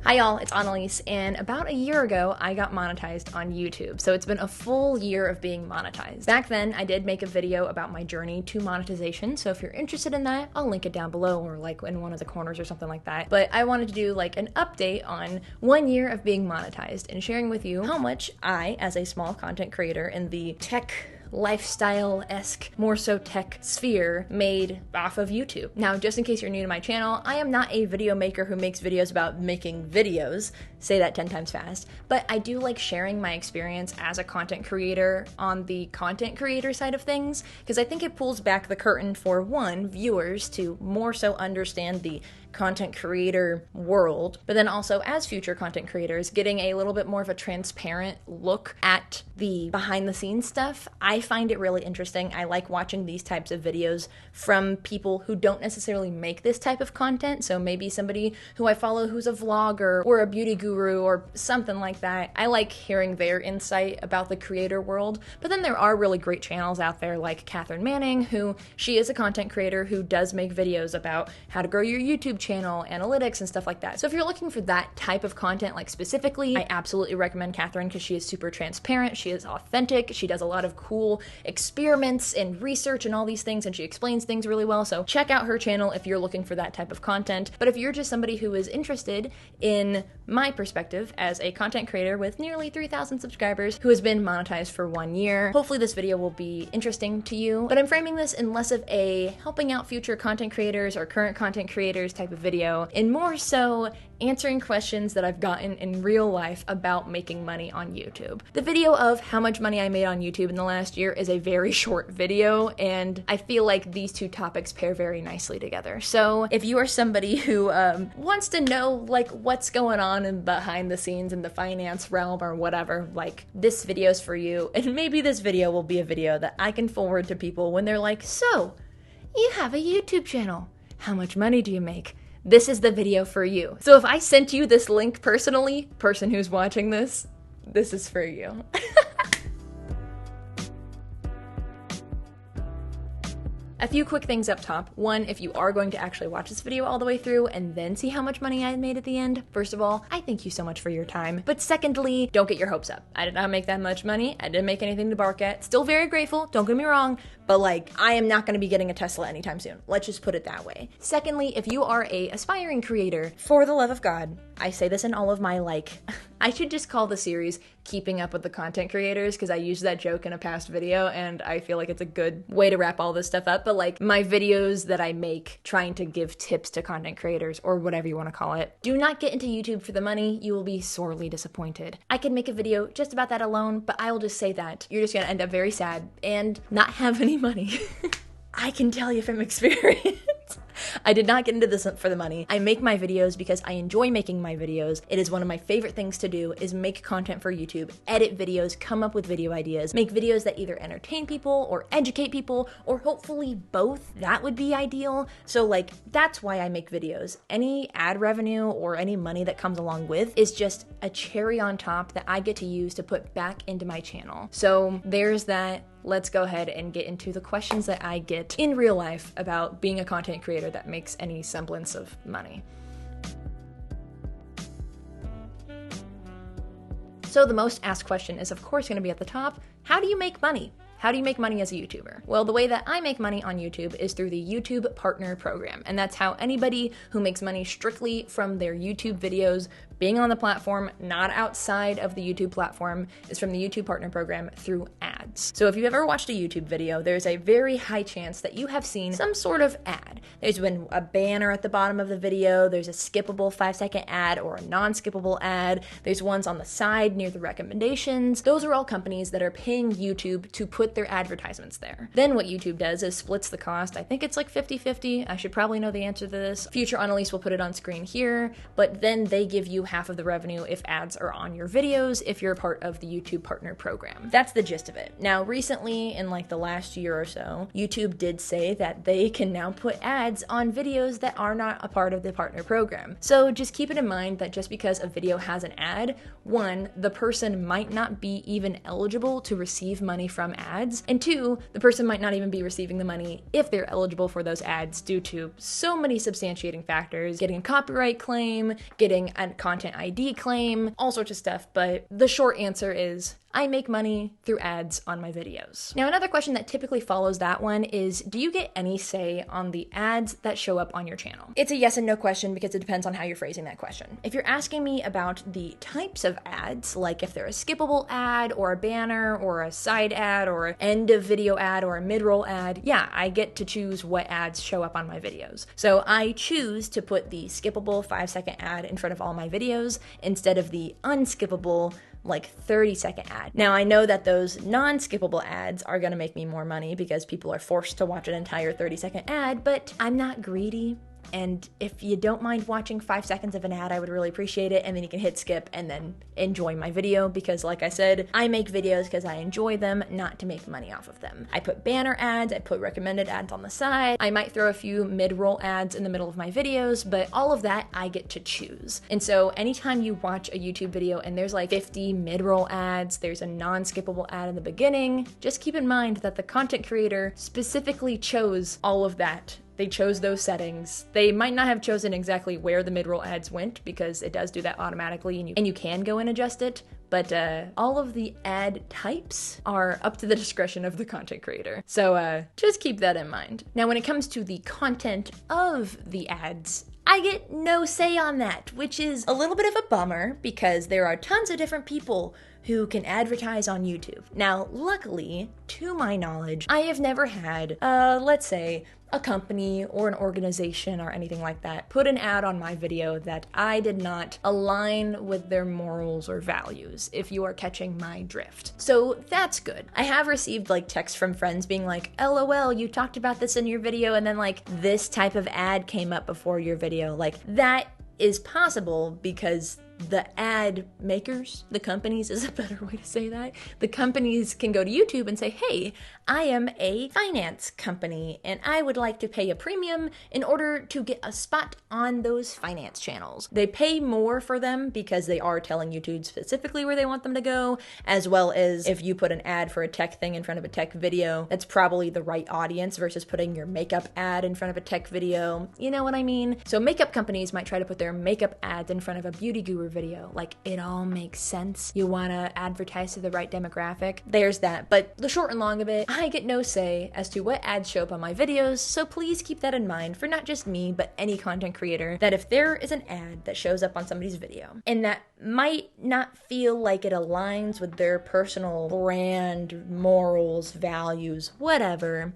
Hi y'all, it's Annelies, and about a year ago, I got monetized on YouTube. So it's been a full year of being monetized. Back then, I did make a video about my journey to monetization, so if you're interested in that, I'll link it down below or like in one of the corners or something like that. But I wanted to do like an update on 1 year of being monetized and sharing with you how much I, as a small content creator in the tech lifestyle-esque, more so tech sphere, made off of YouTube. Now, just in case you're new to my channel, I am not a video maker who makes videos about making videos, say that 10 times fast, but I do like sharing my experience as a content creator on the content creator side of things, because I think it pulls back the curtain for, one, viewers to more so understand the content creator world, but then also as future content creators, getting a little bit more of a transparent look at the behind the scenes stuff. I find it really interesting. I like watching these types of videos from people who don't necessarily make this type of content. So maybe somebody who I follow who's a vlogger or a beauty guru or something like that. I like hearing their insight about the creator world. But then there are really great channels out there like Catherine Manning, who she is a content creator who does make videos about how to grow your YouTube channel, analytics, and stuff like that. So if you're looking for that type of content, like specifically, I absolutely recommend Catherine because she is super transparent, she is authentic, she does a lot of cool experiments and research and all these things, and she explains things really well. So check out her channel if you're looking for that type of content. But if you're just somebody who is interested in my perspective as a content creator with nearly 3,000 subscribers who has been monetized for 1 year, hopefully this video will be interesting to you. But I'm framing this in less of a helping out future content creators or current content creators type of video, and more so answering questions that I've gotten in real life about making money on YouTube. The video of how much money I made on YouTube in the last year is a very short video, and I feel like these two topics pair very nicely together. So if you are somebody who wants to know like what's going on in behind the scenes in the finance realm or whatever, like this video is for you, and maybe this video will be a video that I can forward to people when they're like, so you have a YouTube channel, how much money do you make? This is the video for you. So if I sent you this link personally, person who's watching this is for you. A few quick things up top. One, if you are going to actually watch this video all the way through and then see how much money I made at the end, first of all, I thank you so much for your time. But secondly, don't get your hopes up. I did not make that much money. I didn't make anything to bark at. Still very grateful, don't get me wrong, but like, I am not gonna be getting a Tesla anytime soon. Let's just put it that way. Secondly, if you are a aspiring creator, for the love of God, I say this in all of my I should just call the series Keeping Up with the Content Creators, because I used that joke in a past video and I feel like it's a good way to wrap all this stuff up. But like my videos that I make trying to give tips to content creators, or whatever you want to call it, do not get into YouTube for the money. You will be sorely disappointed. I could make a video just about that alone, but I will just say that you're just gonna end up very sad and not have any money. I can tell you from experience. I did not get into this for the money. I make my videos because I enjoy making my videos. It is one of my favorite things to do, is make content for YouTube, edit videos, come up with video ideas, make videos that either entertain people or educate people, or hopefully both. That would be ideal. So like, that's why I make videos. Any ad revenue or any money that comes along with is just a cherry on top that I get to use to put back into my channel. So there's that. Let's go ahead and get into the questions that I get in real life about being a content creator that makes any semblance of money. So the most asked question is of course going to be at the top, how do you make money? How do you make money as a YouTuber? Well, the way that I make money on YouTube is through the YouTube Partner Program. And that's how anybody who makes money strictly from their YouTube videos, being on the platform, not outside of the YouTube platform, is from the YouTube Partner Program through ads. So if you've ever watched a YouTube video, there's a very high chance that you have seen some sort of ad. There's been a banner at the bottom of the video, there's a skippable 5-second ad or a non-skippable ad, there's ones on the side near the recommendations. Those are all companies that are paying YouTube to put their advertisements there. Then what YouTube does is splits the cost. I think it's like 50-50. I should probably know the answer to this. Future Annelies will put it on screen here, but then they give you half of the revenue if ads are on your videos, if you're a part of the YouTube Partner Program. That's the gist of it. Now, recently, in like the last year or so, YouTube did say that they can now put ads on videos that are not a part of the Partner Program. So just keep it in mind that just because a video has an ad, one, the person might not be even eligible to receive money from ads, and two, the person might not even be receiving the money if they're eligible for those ads due to so many substantiating factors, getting a copyright claim, getting a content content ID claim, all sorts of stuff. But the short answer is I make money through ads on my videos. Now, another question that typically follows that one is, do you get any say on the ads that show up on your channel? It's a yes and no question because it depends on how you're phrasing that question. If you're asking me about the types of ads, like if they're a skippable ad or a banner or a side ad or an end of video ad or a mid-roll ad, yeah, I get to choose what ads show up on my videos. So I choose to put the skippable 5-second ad in front of all my videos instead of the unskippable like 30-second ad. Now, I know that those non-skippable ads are gonna make me more money because people are forced to watch an entire 30-second ad, but I'm not greedy. And if you don't mind watching 5 seconds of an ad, I would really appreciate it. And then you can hit skip and then enjoy my video because, like I said, I make videos because I enjoy them, not to make money off of them. I put banner ads, I put recommended ads on the side. I might throw a few mid-roll ads in the middle of my videos, but all of that I get to choose. And so anytime you watch a YouTube video and there's like 50 mid-roll ads, there's a non-skippable ad in the beginning, just keep in mind that the content creator specifically chose all of that. They chose those settings. They might not have chosen exactly where the mid-roll ads went because it does do that automatically and you can go and adjust it, but all of the ad types are up to the discretion of the content creator. So just keep that in mind. Now, when it comes to the content of the ads, I get no say on that, which is a little bit of a bummer because there are tons of different people who can advertise on YouTube. Now, luckily, to my knowledge, I have never had, let's say, a company or an organization or anything like that put an ad on my video that I did not align with their morals or values, if you are catching my drift. So that's good. I have received like texts from friends being like, LOL, you talked about this in your video and then like this type of ad came up before your video. Like that is possible because the ad makers, the companies is a better way to say that. The companies can go to YouTube and say, hey, I am a finance company and I would like to pay a premium in order to get a spot on those finance channels. They pay more for them because they are telling YouTube specifically where they want them to go, as well as if you put an ad for a tech thing in front of a tech video, that's probably the right audience versus putting your makeup ad in front of a tech video. You know what I mean? So makeup companies might try to put their makeup ads in front of a beauty guru video. Like, it all makes sense. You want to advertise to the right demographic. There's that. But the short and long of it, I get no say as to what ads show up on my videos, so please keep that in mind for not just me, but any content creator, that if there is an ad that shows up on somebody's video and that might not feel like it aligns with their personal brand, morals, values, whatever,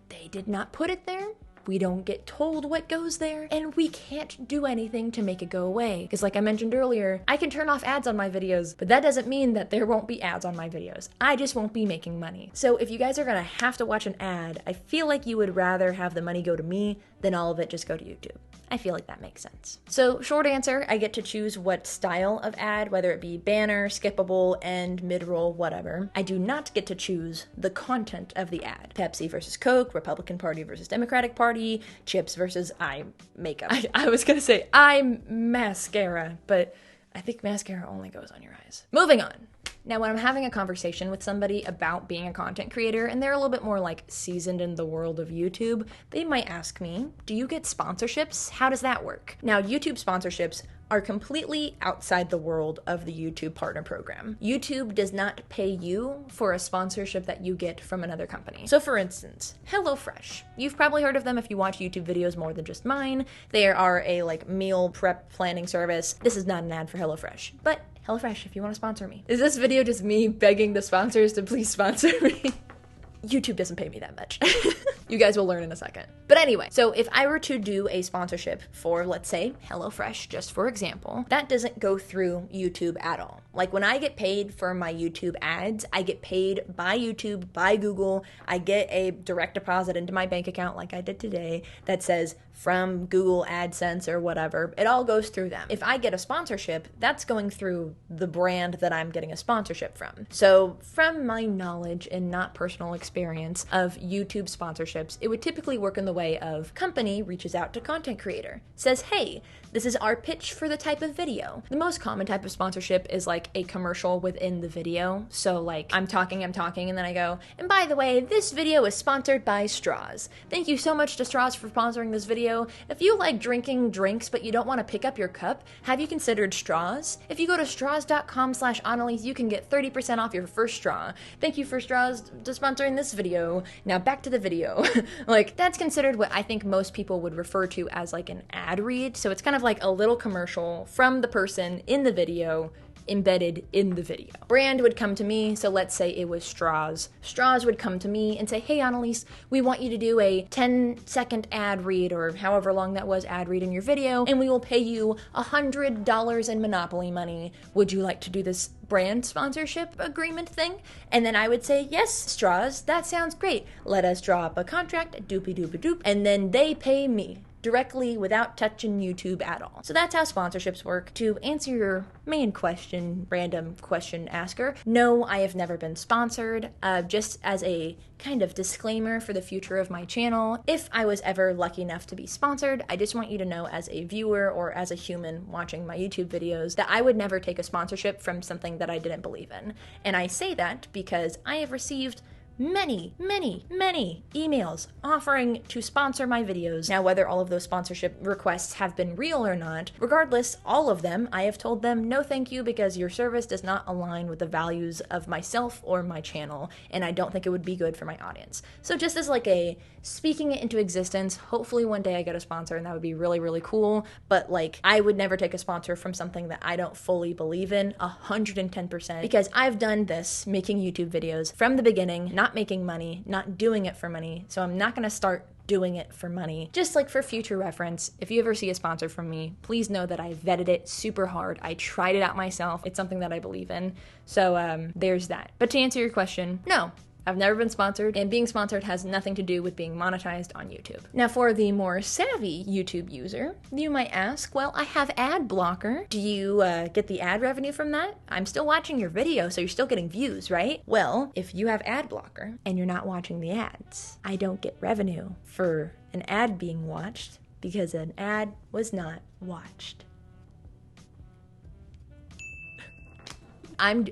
they did not put it there. We don't get told what goes there, and we can't do anything to make it go away. Because like I mentioned earlier, I can turn off ads on my videos, but that doesn't mean that there won't be ads on my videos. I just won't be making money. So if you guys are gonna have to watch an ad, I feel like you would rather have the money go to me than all of it just go to YouTube. I feel like that makes sense. So short answer, I get to choose what style of ad, whether it be banner, skippable, end, mid-roll, whatever. I do not get to choose the content of the ad. Pepsi versus Coke, Republican Party versus Democratic Party, chips versus eye makeup. I was gonna say eye mascara, but I think mascara only goes on your eyes. Moving on. Now, when I'm having a conversation with somebody about being a content creator and they're a little bit more like seasoned in the world of YouTube, they might ask me, do you get sponsorships? How does that work? Now, YouTube sponsorships are completely outside the world of the YouTube Partner Program. YouTube does not pay you for a sponsorship that you get from another company. So for instance, HelloFresh. You've probably heard of them if you watch YouTube videos more than just mine. They are a like meal prep planning service. This is not an ad for HelloFresh, but HelloFresh, if you want to sponsor me. Is this video just me begging the sponsors to please sponsor me? YouTube doesn't pay me that much. You guys will learn in a second. But anyway, so if I were to do a sponsorship for, let's say, HelloFresh, just for example, that doesn't go through YouTube at all. Like when I get paid for my YouTube ads, I get paid by YouTube, by Google. I get a direct deposit into my bank account like I did today that says from Google AdSense or whatever. It all goes through them. If I get a sponsorship, that's going through the brand that I'm getting a sponsorship from. So from my knowledge and not personal experience of YouTube sponsorships, it would typically work in the way of company reaches out to content creator, says, hey, this is our pitch for the type of video. The most common type of sponsorship is like a commercial within the video. So like I'm talking, and then I go, and by the way, this video is sponsored by Straws. Thank you so much to Straws for sponsoring this video. video, if you like drinking drinks but you don't want to pick up your cup, have you considered straws? If you go to straws.com/Annelies, you can get 30% off your first straw. Thank you for Straws to sponsoring this video. Now back to the video. Like, that's considered what I think most people would refer to as like an ad read. So it's kind of like a little commercial from the person in the video embedded in the video. Brand would come to me, so let's say it was Straws. Straws would come to me and say, hey Annelies, we want you to do a 10-second ad read, or however long that was, ad read in your video, and we will pay you $100 in Monopoly money. Would you like to do this brand sponsorship agreement thing? And then I would say, yes, Straws, that sounds great. Let us draw up a contract, doopy doopy doop, and then they pay me directly without touching YouTube at all. So that's how sponsorships work. To answer your main question, random question asker, no, I have never been sponsored. Just as a kind of disclaimer for the future of my channel, if I was ever lucky enough to be sponsored, I just want you to know as a viewer or as a human watching my YouTube videos that I would never take a sponsorship from something that I didn't believe in. And I say that because I have received many emails offering to sponsor my videos. Now, whether all of those sponsorship requests have been real or not, regardless, all of them, I have told them no thank you because your service does not align with the values of myself or my channel, and I don't think it would be good for my audience. So just as like a speaking it into existence, hopefully one day I get a sponsor and that would be really, really cool, but like I would never take a sponsor from something that I don't fully believe in 110%, because I've done this making YouTube videos from the beginning, not making money, not doing it for money, so I'm not gonna start doing it for money. Just like for future reference, if you ever see a sponsor from me, please know that I vetted it super hard. I tried it out myself. It's something that I believe in. So there's that. But to answer your question, no, I've never been sponsored, and being sponsored has nothing to do with being monetized on YouTube. Now, for the more savvy YouTube user, you might ask, well, I have ad blocker. Do you get the ad revenue from that? I'm still watching your video, so you're still getting views, right? Well, if you have ad blocker and you're not watching the ads, I don't get revenue for an ad being watched because an ad was not watched. I'm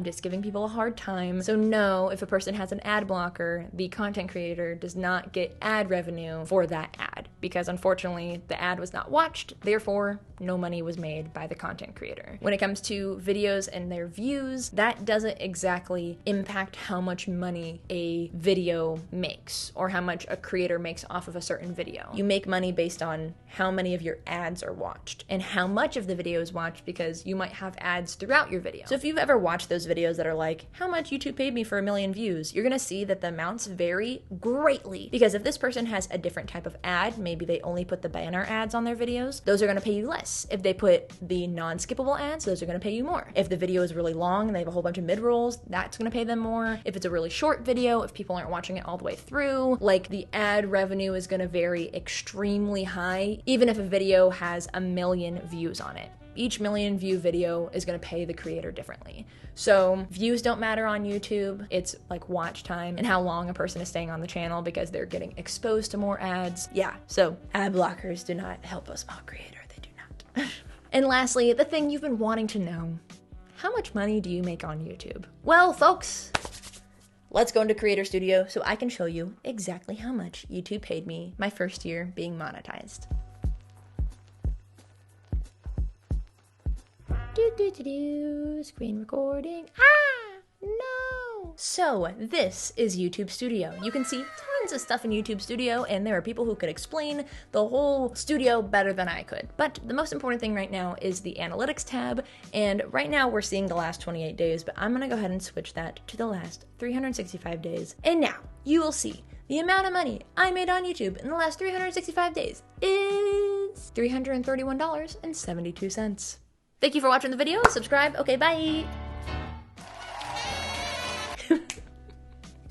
just giving people a hard time. So no, if a person has an ad blocker, the content creator does not get ad revenue for that ad, because unfortunately the ad was not watched, therefore no money was made by the content creator. When it comes to videos and their views, that doesn't exactly impact how much money a video makes or how much a creator makes off of a certain video. You make money based on how many of your ads are watched and how much of the video is watched, because you might have ads throughout your video. So if you've ever watched those videos that are like, how much YouTube paid me for 1 million views, you're gonna see that the amounts vary greatly, because if this person has a different type of ad, maybe they only put the banner ads on their videos, those are gonna pay you less. If they put the non-skippable ads, those are gonna pay you more. If the video is really long and they have a whole bunch of mid-rolls, that's gonna pay them more. If it's a really short video, if people aren't watching it all the way through, like the ad revenue is gonna vary extremely high, even if a video has 1 million views on it. Each 1 million view video is gonna pay the creator differently. So views don't matter on YouTube. It's like watch time and how long a person is staying on the channel, because they're getting exposed to more ads. Yeah, so ad blockers do not help a small creator. They do not. And lastly, the thing you've been wanting to know, how much money do you make on YouTube? Well, folks, let's go into Creator Studio so I can show you exactly how much YouTube paid me my first year being monetized. Screen recording. No! So this is YouTube Studio. You can see tons of stuff in YouTube Studio, and there are people who could explain the whole studio better than I could. But the most important thing right now is the Analytics tab, and right now we're seeing the last 28 days, but I'm gonna go ahead and switch that to the last 365 days. And now you will see the amount of money I made on YouTube in the last 365 days is $331.72. Thank you for watching the video. Subscribe. Okay, bye.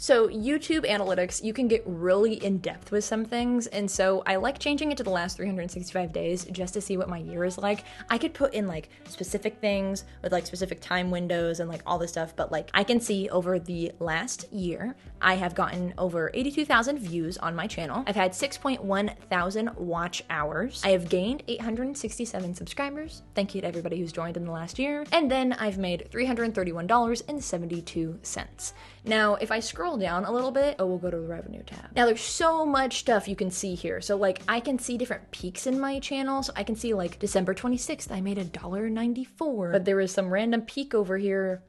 So YouTube Analytics, you can get really in-depth with some things, and so I like changing it to the last 365 days just to see what my year is like. I could put in like specific things with like specific time windows and like all this stuff, but like I can see over the last year, I have gotten over 82,000 views on my channel. I've had 6.1 thousand watch hours. I have gained 867 subscribers. Thank you to everybody who's joined in the last year. And then I've made $331.72. Now, if I scroll down a little bit, we'll go to the revenue tab. Now there's so much stuff you can see here. So like I can see different peaks in my channel. So I can see like December 26th, I made $1.94, but there was some random peak over here.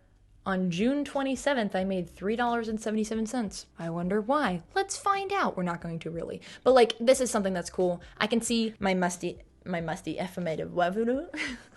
On June 27th, I made $3.77. I wonder why. Let's find out. We're not going to really. But like, this is something that's cool. I can see my musty estimated revenue.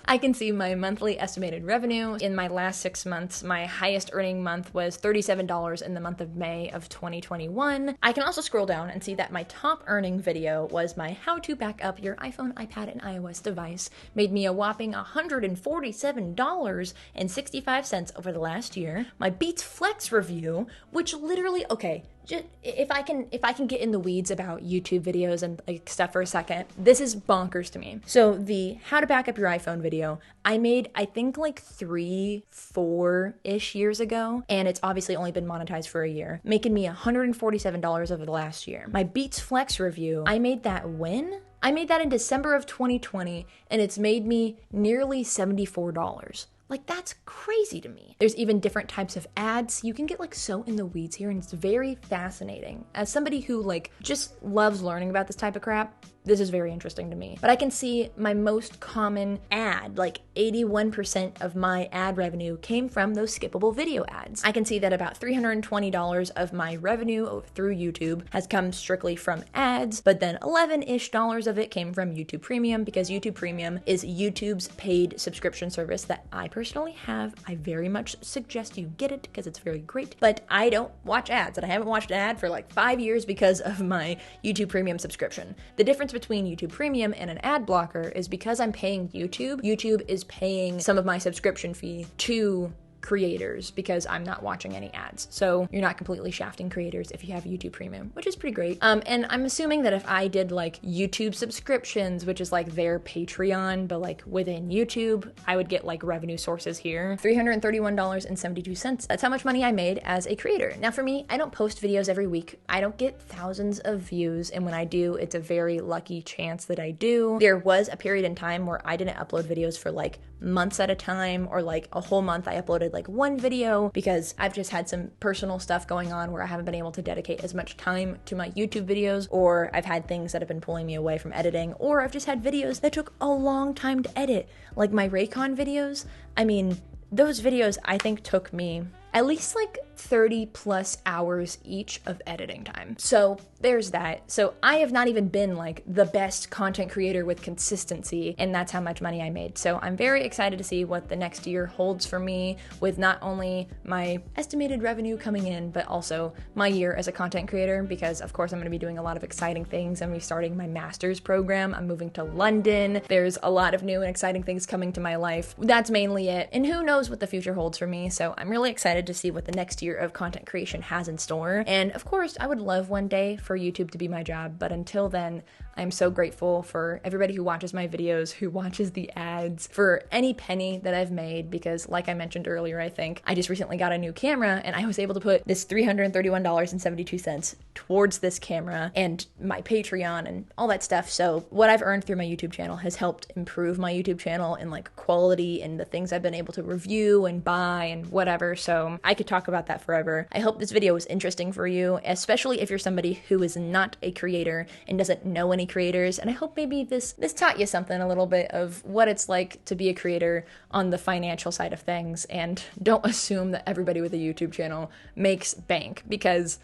I can see my monthly estimated revenue. In my last 6 months, my highest earning month was $37 in the month of May of 2021. I can also scroll down and see that my top earning video was my how to back up your iPhone, iPad, and iOS device. Made me a whopping $147.65 over the last year. My Beats Flex review, which literally, okay, just, if I can get in the weeds about YouTube videos and like stuff for a second, this is bonkers to me. So the how to back up your iPhone video, I made, I think like 3-4-ish years ago, and it's obviously only been monetized for a year, making me $147 over the last year. My Beats Flex review, I made that when? I made that in December of 2020, and it's made me nearly $74. Like, that's crazy to me. There's even different types of ads. You can get like so in the weeds here, and it's very fascinating. As somebody who like just loves learning about this type of crap, this is very interesting to me. But I can see my most common ad, like 81% of my ad revenue came from those skippable video ads. I can see that about $320 of my revenue through YouTube has come strictly from ads, but then $11-ish of it came from YouTube Premium, because YouTube Premium is YouTube's paid subscription service that I personally have. I very much suggest you get it because it's very great, but I don't watch ads, and I haven't watched an ad for like 5 years because of my YouTube Premium subscription. The difference between YouTube Premium and an ad blocker is because I'm paying YouTube, YouTube is paying some of my subscription fee to creators because I'm not watching any ads. So you're not completely shafting creators if you have YouTube Premium, which is pretty great. And I'm assuming that if I did like YouTube subscriptions, which is like their Patreon, but like within YouTube, I would get like revenue sources here. $331.72. That's how much money I made as a creator. Now for me, I don't post videos every week. I don't get thousands of views, and when I do, it's a very lucky chance that I do. There was a period in time where I didn't upload videos for like months at a time, or like a whole month I uploaded like one video because I've just had some personal stuff going on where I haven't been able to dedicate as much time to my YouTube videos, or I've had things that have been pulling me away from editing, or I've just had videos that took a long time to edit. Like my Raycon videos, I mean, those videos I think took me at least like 30 plus hours each of editing time. So there's that. So I have not even been like the best content creator with consistency, and that's how much money I made. So I'm very excited to see what the next year holds for me, with not only my estimated revenue coming in, but also my year as a content creator, because of course I'm going to be doing a lot of exciting things. I'm going to be starting my master's program. I'm moving to London. There's a lot of new and exciting things coming to my life. That's mainly it. And who knows what the future holds for me. So I'm really excited to see what the next year of content creation has in store. And of course, I would love one day for YouTube to be my job, but until then, I'm so grateful for everybody who watches my videos, who watches the ads, for any penny that I've made, because like I mentioned earlier, I think I just recently got a new camera, and I was able to put this $331.72 towards this camera and my Patreon and all that stuff. So what I've earned through my YouTube channel has helped improve my YouTube channel in like quality and the things I've been able to review and buy and whatever. So I could talk about that forever. I hope this video was interesting for you, especially if you're somebody who is not a creator and doesn't know any creators. And I hope maybe this taught you something, a little bit of what it's like to be a creator on the financial side of things. And don't assume that everybody with a YouTube channel makes bank, because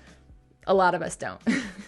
a lot of us don't.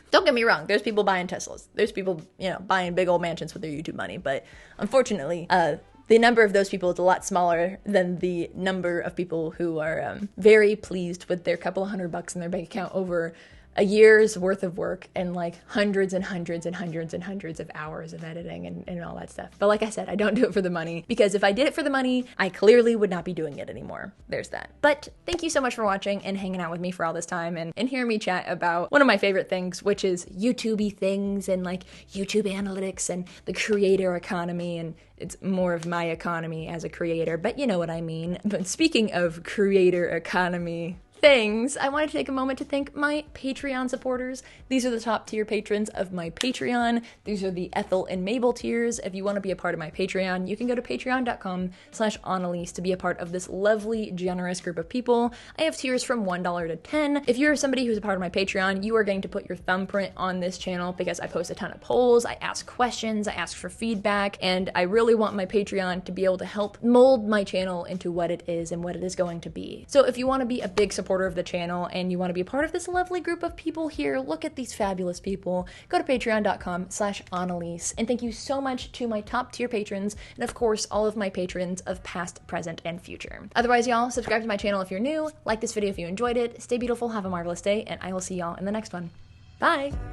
Don't get me wrong, there's people buying Teslas. There's people, buying big old mansions with their YouTube money. But unfortunately, the number of those people is a lot smaller than the number of people who are very pleased with their couple of $100 in their bank account over a year's worth of work and like hundreds and hundreds and hundreds and hundreds of hours of editing and all that stuff. But like I said, I don't do it for the money, because if I did it for the money, I clearly would not be doing it anymore. There's that. But thank you so much for watching and hanging out with me for all this time and hearing me chat about one of my favorite things, which is YouTube-y things and like YouTube analytics and the creator economy. And it's more of my economy as a creator, but you know what I mean. But speaking of creator economy things, I want to take a moment to thank my Patreon supporters. These are the top tier patrons of my Patreon. These are the Ethel and Mabel tiers. If you want to be a part of my Patreon, you can go to patreon.com/Annelies to be a part of this lovely, generous group of people. I have tiers from $1 to $10. If you're somebody who's a part of my Patreon, you are going to put your thumbprint on this channel because I post a ton of polls, I ask questions, I ask for feedback, and I really want my Patreon to be able to help mold my channel into what it is and what it is going to be. So if you want to be a big supporter of the channel and you want to be a part of this lovely group of people here, look at these fabulous people, go to patreon.com/Annelies. And thank you so much to my top tier patrons, and of course, all of my patrons of past, present, and future. Otherwise, y'all, subscribe to my channel if you're new, like this video if you enjoyed it, stay beautiful, have a marvelous day, and I will see y'all in the next one. Bye!